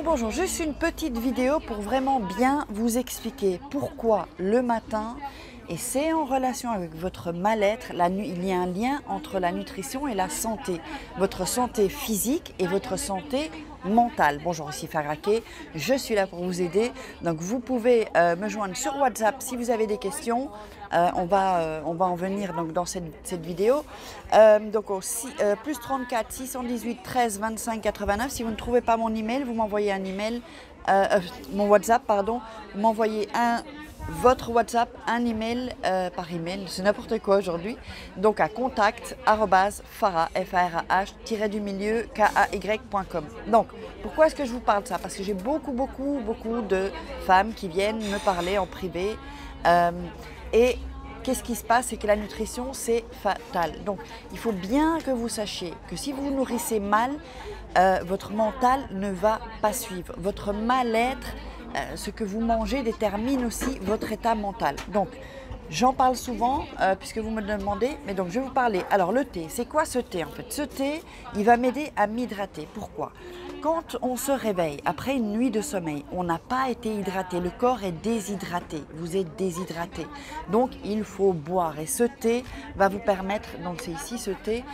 Bonjour, juste une petite vidéo pour vraiment bien vous expliquer pourquoi le matin, et c'est en relation avec votre mal-être, il y a un lien entre la nutrition et la santé, votre santé physique et votre santé mentale. Bonjour, ici Fagraké, je suis là pour vous aider, donc vous pouvez me joindre sur WhatsApp si vous avez des questions. On va en venir donc dans cette vidéo. Donc aussi, plus 34 618 13 25 89. Si vous ne trouvez pas mon email, vous m'envoyez un email, mon WhatsApp, pardon. Vous m'envoyez votre WhatsApp, un email par email, c'est n'importe quoi aujourd'hui. Donc à contact@farah, kay.com. Donc pourquoi est-ce que je vous parle de ça? Parce que j'ai beaucoup de femmes qui viennent me parler en privé. Et qu'est-ce qui se passe? C'est que la nutrition, c'est fatal. Donc, il faut bien que vous sachiez que si vous vous nourrissez mal, votre mental ne va pas suivre. Votre mal-être, ce que vous mangez détermine aussi votre état mental. Donc, j'en parle souvent puisque vous me demandez, mais donc je vais vous parler. Alors, le thé, c'est quoi ce thé en fait? Ce thé, il va m'aider à m'hydrater. Pourquoi? Quand on se réveille après une nuit de sommeil, on n'a pas été hydraté, le corps est déshydraté, vous êtes déshydraté. Donc il faut boire et ce thé va vous permettre, donc c'est ici ce thé,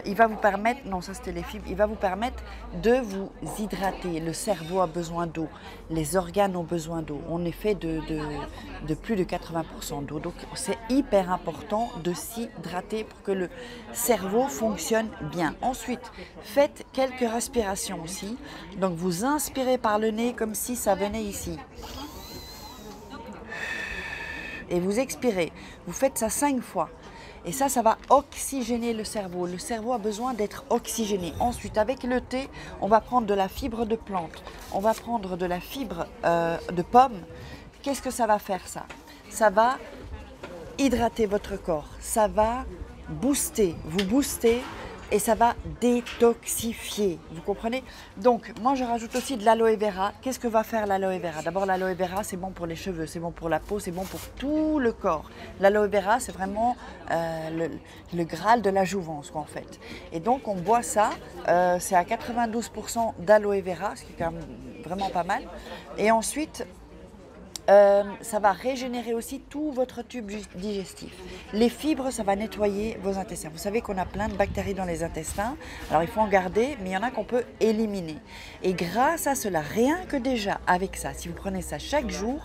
il va vous permettre, non ça c'était les fibres, il va vous permettre de vous hydrater. Le cerveau a besoin d'eau, les organes ont besoin d'eau, on est fait de plus de 80% d'eau. Donc c'est hyper important de s'hydrater pour que le cerveau fonctionne bien. Ensuite, faites quelques respirations aussi. Donc vous inspirez par le nez comme si ça venait ici. Et vous expirez. Vous faites ça 5 fois. Et ça va oxygéner le cerveau. Le cerveau a besoin d'être oxygéné. Ensuite, avec le thé, on va prendre de la fibre de plante. On va prendre de la fibre de pomme. Qu'est-ce que ça va faire ça? Ça va hydrater votre corps. Ça va booster, vous booster. Et ça va détoxifier, vous comprenez? Donc, moi, je rajoute aussi de l'aloe vera. Qu'est-ce que va faire l'aloe vera? D'abord, l'aloe vera, c'est bon pour les cheveux, c'est bon pour la peau, c'est bon pour tout le corps. L'aloe vera, c'est vraiment le Graal de la jouvence, quoi, en fait. Et donc, on boit ça. C'est à 92% d'aloe vera, ce qui est quand même vraiment pas mal. Et ensuite, ça va régénérer aussi tout votre tube digestif. Les fibres, ça va nettoyer vos intestins. Vous savez qu'on a plein de bactéries dans les intestins. Alors, il faut en garder, mais il y en a qu'on peut éliminer. Et grâce à cela, rien que déjà avec ça, si vous prenez ça chaque jour,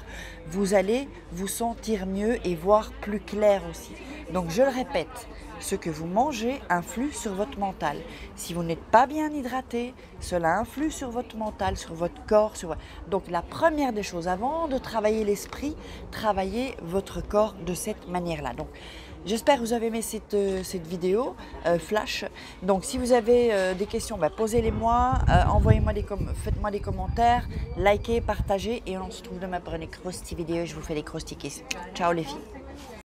vous allez vous sentir mieux et voir plus clair aussi. Donc, je le répète, ce que vous mangez influe sur votre mental. Si vous n'êtes pas bien hydraté, cela influe sur votre mental, sur votre corps. Donc la première des choses, avant de travailler l'esprit, travaillez votre corps de cette manière-là. Donc j'espère que vous avez aimé cette vidéo flash. Donc si vous avez des questions, posez-les-moi, faites-moi des commentaires, likez, partagez et on se retrouve demain pour une crousty vidéo. Je vous fais des crousty kiss. Ciao les filles.